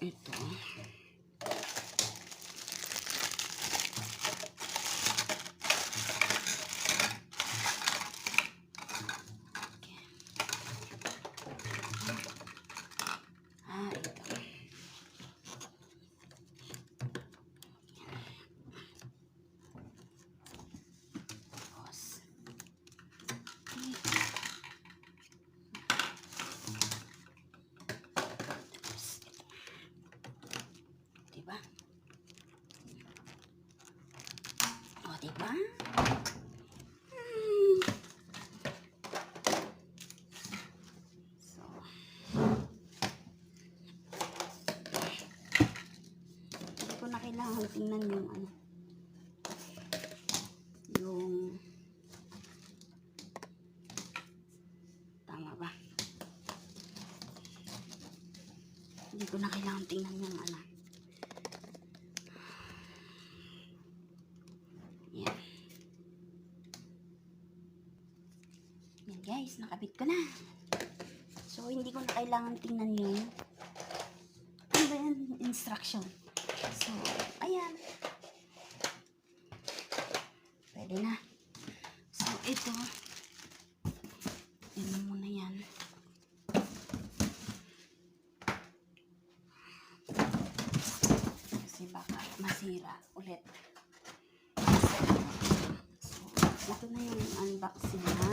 Ito. Diba? O, diba? So, hindi ko na kailangan tingnan yung ano, yung tama ba? Hindi ko na kailangan tingnan yung ano. Yan. Yan guys, nakabit ko na. So, hindi ko na kailangan tingnan yung ano ba yan? Instruction. So, ayan. Pwede na. So, ito. Yan muna yan. Kasi baka masira ulit. So, ito na yung unboxing na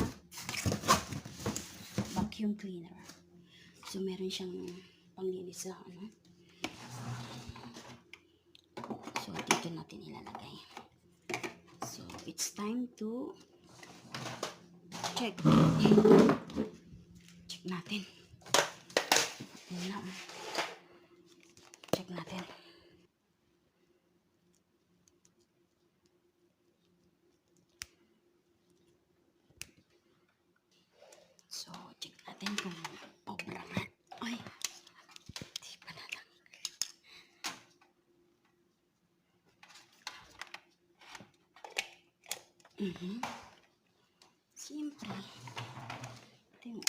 vacuum cleaner. So, meron siyang panglinis sa ano. So, dito natin ilalagay. So, it's time to check. Check natin. Yun na. Check natin. So, check natin kung obra na. Ay, di pa na lang. Siyempre. Ito yung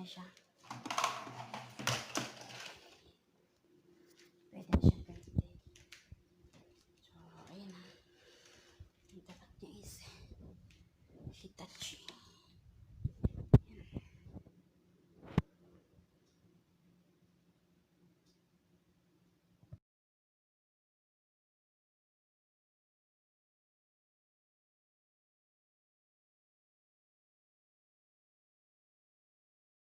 siya.